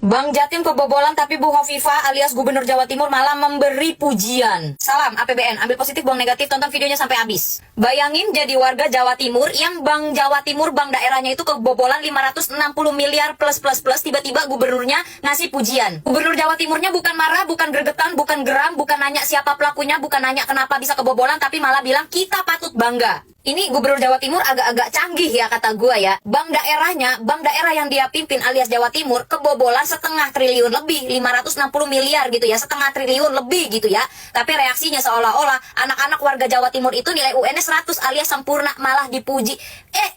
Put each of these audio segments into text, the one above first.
Bang Jatim kebobolan tapi Bu Hovifah alias Gubernur Jawa Timur malah memberi pujian. Salam APBN, ambil positif buang negatif, tonton videonya sampai habis. Bayangin jadi warga Jawa Timur yang Bank Jawa Timur, bank daerahnya itu kebobolan 560 miliar plus, tiba-tiba gubernurnya ngasih pujian. Gubernur Jawa Timurnya bukan marah, bukan gregetan, bukan geram, bukan nanya siapa pelakunya, bukan nanya kenapa bisa kebobolan, tapi malah bilang kita patut bangga. Ini Gubernur Jawa Timur agak-agak canggih ya kata gua ya. Bank daerah yang dia pimpin alias Jawa Timur kebobolan setengah triliun lebih, 560 miliar gitu ya, setengah triliun lebih gitu ya. Tapi reaksinya seolah-olah anak-anak warga Jawa Timur itu nilai UN-nya 100 alias sempurna, malah dipuji.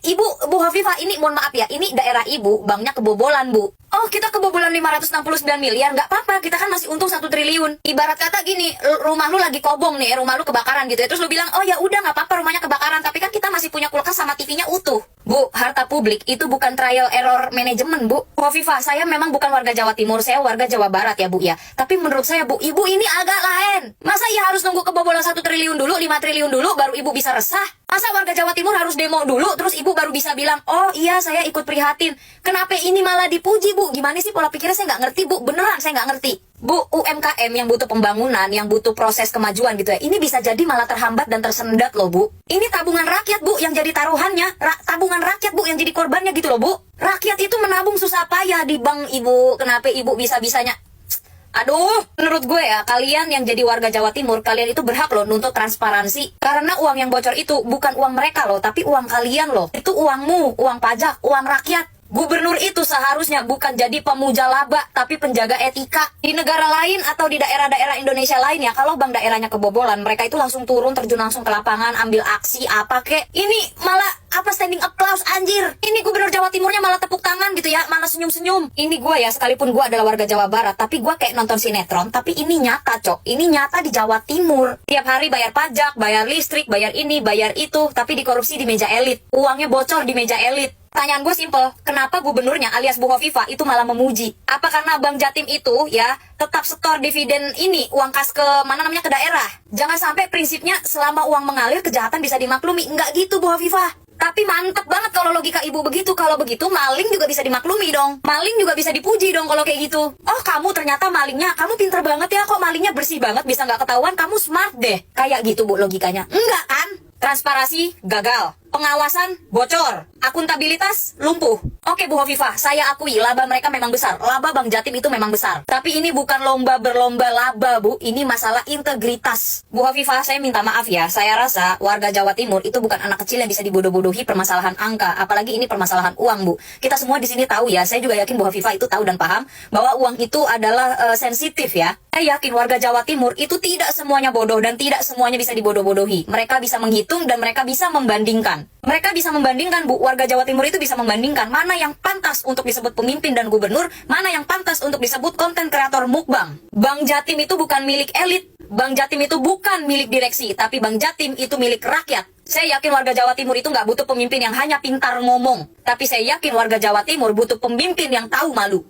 Ibu, Bu Hovifah, ini mohon maaf ya, ini daerah ibu, banknya kebobolan Bu. Oh, kita kebobolan 569 miliar, nggak apa-apa, kita kan masih untung 1 triliun. Ibarat kata gini, rumah lu lagi kobong nih, rumah lu kebakaran gitu ya, terus lu bilang, oh ya udah nggak apa-apa rumahnya kebakaran, tapi kan kita masih punya kulkas sama TV-nya utuh. Bu, harta publik itu bukan trial error manajemen, Bu. Hovifah, saya memang bukan warga Jawa Timur, saya warga Jawa Barat ya Bu ya. Tapi menurut saya Bu, ibu ini agak lain. Masa iya harus nunggu kebobolan 1 triliun dulu, 5 triliun dulu, baru ibu bisa resah? Masa warga Jawa Timur harus demo dulu, terus ibu baru bisa bilang, oh iya saya ikut prihatin. Kenapa ini malah dipuji Bu? Gimana sih pola pikirnya, saya nggak ngerti Bu, beneran saya nggak ngerti. Bu, UMKM yang butuh pembangunan, yang butuh proses kemajuan gitu ya, ini bisa jadi malah terhambat dan tersendat loh Bu. Ini tabungan rakyat Bu yang jadi taruhannya, tabungan rakyat Bu yang jadi korbannya gitu loh Bu. Rakyat itu menabung susah payah di bank Ibu, kenapa Ibu bisa-bisanya? Aduh, menurut gue ya, kalian yang jadi warga Jawa Timur, kalian itu berhak loh nuntut transparansi. Karena uang yang bocor itu bukan uang mereka loh, tapi uang kalian loh. Itu uangmu, uang pajak, uang rakyat. Gubernur itu seharusnya bukan jadi pemuja laba, tapi penjaga etika. Di negara lain atau di daerah-daerah Indonesia lain ya, kalau bank daerahnya kebobolan, mereka itu langsung turun, terjun langsung ke lapangan, ambil aksi apa kek. Ini malah standing applause anjir. Ini Gubernur Jawa Timurnya malah tepuk tangan gitu ya, malah senyum-senyum. Ini gue ya, sekalipun gue adalah warga Jawa Barat, tapi gue kayak nonton sinetron, tapi ini nyata cok. Ini nyata di Jawa Timur. Tiap hari bayar pajak, bayar listrik, bayar ini, bayar itu, tapi dikorupsi di meja elit. Uangnya bocor di meja elit. Pertanyaan gue simple, kenapa gubernurnya alias Bu Hovifah itu malah memuji? Apa karena Bank Jatim itu ya tetap setor dividen ini, uang kas ke ke daerah? Jangan sampai prinsipnya selama uang mengalir kejahatan bisa dimaklumi. Enggak gitu Bu Hovifah. Tapi mantep banget kalau logika ibu begitu. Kalau begitu maling juga bisa dimaklumi dong. Maling juga bisa dipuji dong kalau kayak gitu. Oh kamu ternyata malingnya, kamu pinter banget ya, kok malingnya bersih banget bisa nggak ketahuan, kamu smart deh. Kayak gitu Bu logikanya. Enggak kan? Transparansi gagal, pengawasan bocor, akuntabilitas lumpuh. Oke Bu Hovifah, saya akui laba mereka memang besar, laba Bank Jatim itu memang besar. Tapi ini bukan lomba berlomba laba Bu, ini masalah integritas. Bu Hovifah, saya minta maaf ya, saya rasa warga Jawa Timur itu bukan anak kecil yang bisa dibodoh-bodohi permasalahan angka, apalagi ini permasalahan uang Bu. Kita semua di sini tahu ya, saya juga yakin Bu Hovifah itu tahu dan paham bahwa uang itu adalah sensitif ya. Saya yakin warga Jawa Timur itu tidak semuanya bodoh dan tidak semuanya bisa dibodoh-bodohi. Mereka bisa menghitung dan mereka bisa membandingkan. Mereka bisa membandingkan Bu, warga Jawa Timur itu bisa membandingkan mana yang pantas untuk disebut pemimpin dan gubernur, mana yang pantas untuk disebut konten kreator mukbang. Bank Jatim itu bukan milik elit, Bank Jatim itu bukan milik direksi, tapi Bank Jatim itu milik rakyat. Saya yakin warga Jawa Timur itu nggak butuh pemimpin yang hanya pintar ngomong, tapi saya yakin warga Jawa Timur butuh pemimpin yang tahu malu.